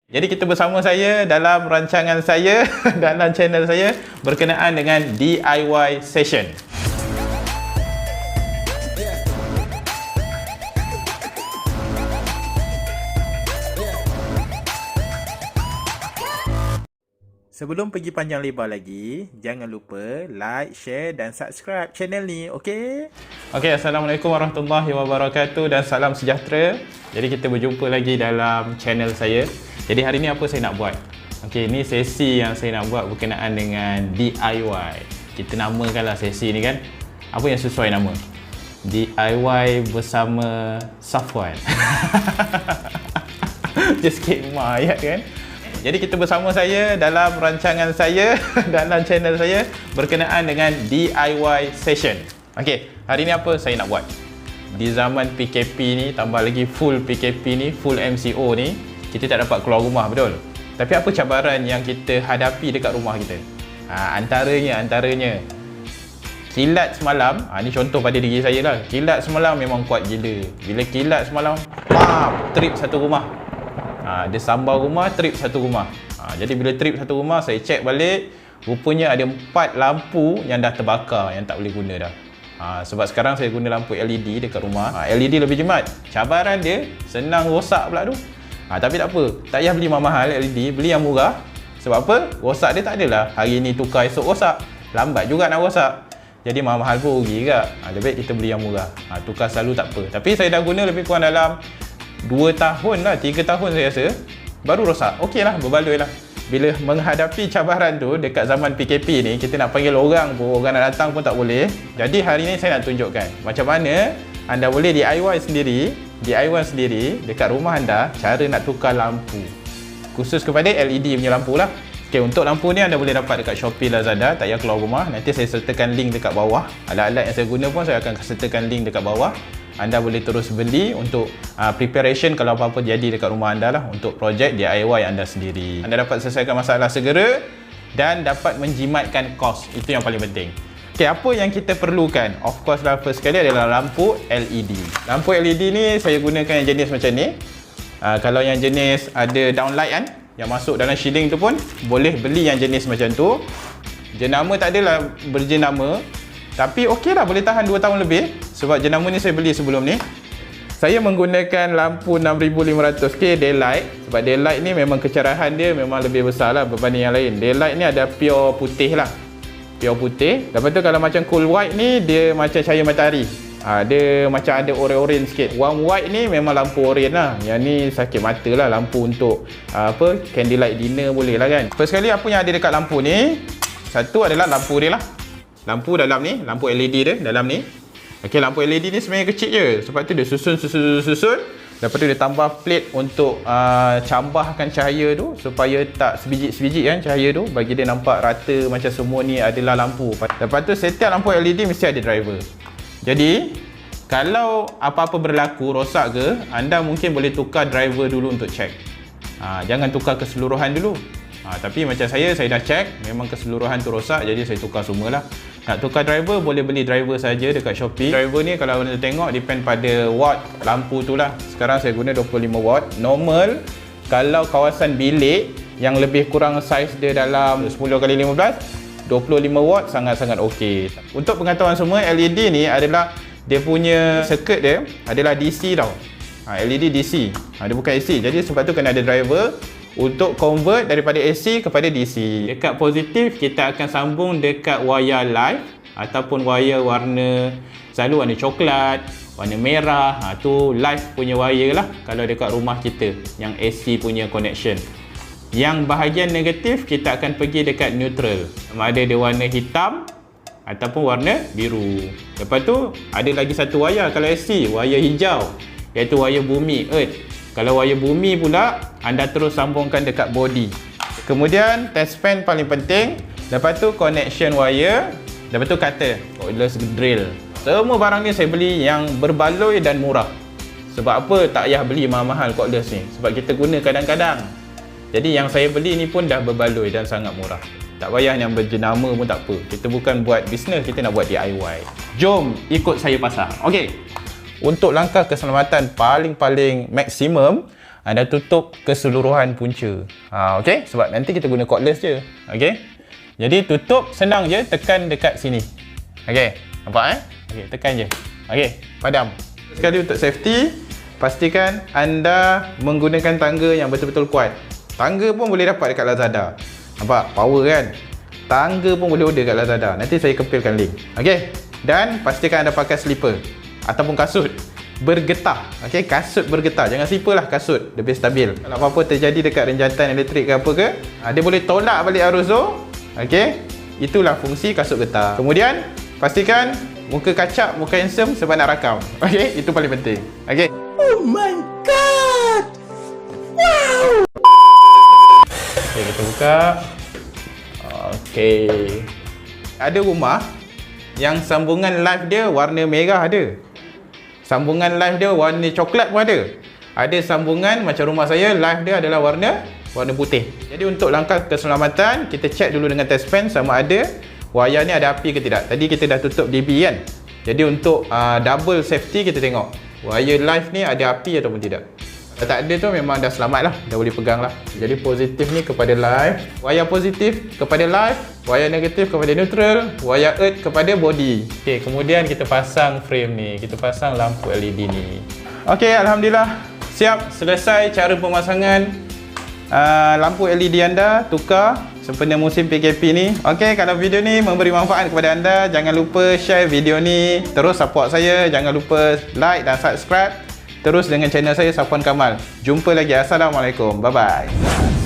Jadi kita bersama saya dalam rancangan saya dalam channel saya berkenaan dengan DIY session. Sebelum pergi panjang lebar lagi, jangan lupa like, share dan subscribe channel ni, okey? Okey, Assalamualaikum warahmatullahi wabarakatuh dan salam sejahtera. Jadi kita berjumpa lagi dalam channel saya. Jadi hari ni apa saya nak buat? Okey, ni sesi yang saya nak buat berkenaan dengan DIY. Kita namakanlah sesi ni kan. Apa yang sesuai nama? DIY bersama Safwan. Just kemah ayat kan? Jadi kita bersama saya dalam rancangan saya dalam channel saya berkenaan dengan DIY session. Okey, hari ni apa saya nak buat? Di zaman PKP ni, tambah lagi full PKP ni, full MCO ni, kita tak dapat keluar rumah, betul? Tapi apa cabaran yang kita hadapi dekat rumah kita? Antaranya kilat semalam, ni contoh pada diri saya lah. Kilat semalam memang kuat gila. Bila kilat semalam, trip satu rumah. Dia sambar rumah, trip satu rumah. Jadi bila trip satu rumah, saya cek balik, rupanya ada 4 lampu yang dah terbakar, yang tak boleh guna dah. Sebab sekarang saya guna lampu LED dekat rumah. LED lebih jimat. Cabaran dia, senang rosak pula tu. Tapi tak apa, tak payah beli mahal LED, beli yang murah. Sebab apa? Rosak dia tak adalah hari ni tukar, esok rosak. Lambat juga nak rosak. Jadi mahal-mahal pun rugi juga. Lebih baik kita beli yang murah. Tukar selalu tak apa. Tapi saya dah guna lebih kurang dalam 2 tahun lah, 3 tahun saya rasa, baru rosak. Okey lah, berbaloi lah. Bila menghadapi cabaran tu dekat zaman PKP ni, kita nak panggil orang pun, orang nak datang pun tak boleh. Jadi hari ni saya nak tunjukkan macam mana anda boleh DIY sendiri dekat rumah anda, cara nak tukar lampu. Khusus kepada LED punya lampu lah. Okey, untuk lampu ni anda boleh dapat dekat Shopee, Lazada, tak payah keluar rumah. Nanti saya sertakan link dekat bawah. Alat-alat yang saya guna pun saya akan sertakan link dekat bawah. Anda boleh terus beli untuk preparation kalau apa-apa jadi dekat rumah anda lah, untuk projek DIY anda sendiri. Anda dapat selesaikan masalah segera dan dapat menjimatkan kos. Itu yang paling penting. Okey, apa yang kita perlukan? Of course lah, first sekali adalah lampu LED. Lampu LED ni saya gunakan yang jenis macam ni. Kalau yang jenis ada downlight kan, yang masuk dalam shielding tu pun boleh beli yang jenis macam tu. Jenama tak adalah berjenama, tapi okey lah, boleh tahan 2 tahun lebih. Sebab jenama ni saya beli sebelum ni. Saya menggunakan lampu 6500K daylight. Sebab daylight ni memang kecerahan dia memang lebih besar lah berbanding yang lain. Daylight ni ada pure putih lah, pure putih. Lepas tu kalau macam cool white ni, dia macam cahaya matahari. Dia macam ada orange-orange sikit. Warm white ni memang lampu orange lah. Yang ni sakit mata lah, lampu untuk candlelight dinner boleh lah kan. First sekali apa yang ada dekat lampu ni, satu adalah lampu dia lah. Lampu dalam ni, lampu LED dia dalam ni. Okey, lampu LED ni sebenarnya kecil je. Sebab tu dia susun. Lepas tu dia tambah plate untuk cambahkan cahaya tu supaya tak sebiji-sebiji kan cahaya tu, bagi dia nampak rata macam semua ni adalah lampu. Lepas tu setiap lampu LED mesti ada driver. Jadi kalau apa-apa berlaku, rosak ke, anda mungkin boleh tukar driver dulu untuk check. Jangan tukar keseluruhan dulu. Tapi macam saya dah check, memang keseluruhan tu rosak, jadi saya tukar semualah. Nak tukar driver, boleh beli driver saja dekat Shopee. Driver ni kalau anda tengok, depend pada watt lampu tu lah. Sekarang saya guna 25 watt. Normal, kalau kawasan bilik yang lebih kurang saiz dia dalam 10x15, 25 watt sangat-sangat okey. Untuk pengetahuan semua, LED ni adalah, dia punya circuit dia adalah DC tau. LED DC, dia bukan AC. Jadi sebab tu kena ada driver untuk convert daripada AC kepada DC. Dekat positif, kita akan sambung dekat wire live ataupun wire warna, selalu warna coklat, warna merah. Tu live punya wire lah kalau dekat rumah kita, yang AC punya connection. Yang bahagian negatif, kita akan pergi dekat neutral. Sama ada dia warna hitam ataupun warna biru. Lepas tu ada lagi satu wire kalau AC, wire hijau, iaitu wire bumi, earth. Kalau wire bumi pula, anda terus sambungkan dekat body. Kemudian test pen paling penting. Lepas tu connection wire. Lepas tu cutter, cordless drill. Semua barang ni saya beli yang berbaloi dan murah. Sebab apa tak payah beli mahal-mahal cordless ni? Sebab kita guna kadang-kadang. Jadi yang saya beli ni pun dah berbaloi dan sangat murah. Tak payah yang berjenama pun tak apa. Kita bukan buat bisnes, kita nak buat DIY. Jom ikut saya pasang. Okey. Untuk langkah keselamatan paling maksimum, anda tutup keseluruhan punca. Okey, sebab nanti kita guna cordless je. Okey. Jadi tutup senang je, tekan dekat sini. Okey, nampak Okey, tekan je. Okey, padam. Sekali untuk safety, pastikan anda menggunakan tangga yang betul-betul kuat. Tangga pun boleh dapat dekat Lazada. Nampak? Power kan? Tangga pun boleh order kat Lazada. Nanti saya kepilkan link. Okey. Dan pastikan anda pakai slipper ataupun kasut bergetah. Okey, kasut bergetah. Jangan slipper lah, kasut. Lebih stabil. Kalau apa-apa terjadi dekat renjatan elektrik ke apa ke, dia boleh tolak balik arus tu. Okey. Itulah fungsi kasut getah. Kemudian pastikan muka kacap, muka handsome sebab nak rakam. Okey, itu paling penting. Okey. Oh my god. Wow. Okey, kita buka. Okey. Ada rumah yang sambungan live dia warna merah ada. Sambungan live dia warna coklat pun ada. Ada sambungan macam rumah saya, live dia adalah warna putih. Jadi untuk langkah keselamatan, kita check dulu dengan test pen sama ada wayar ni ada api ke tidak. Tadi kita dah tutup DB kan. Jadi untuk double safety kita tengok wayar live ni ada api ataupun tidak. Kalau tak ada tu memang dah selamat lah, dah boleh pegang lah. Jadi positif ni kepada live, wayar positif kepada live, wayar negatif kepada neutral, wayar earth kepada body. Okey, kemudian kita pasang frame ni, kita pasang lampu LED ni. Okey, alhamdulillah siap, selesai cara pemasangan lampu LED anda Tukar sempena musim PKP ni. Okey, kalau video ni memberi manfaat kepada anda, jangan lupa share video ni, terus support saya, jangan lupa like dan subscribe terus dengan channel saya Safwan Kamal. Jumpa lagi. Assalamualaikum. Bye bye.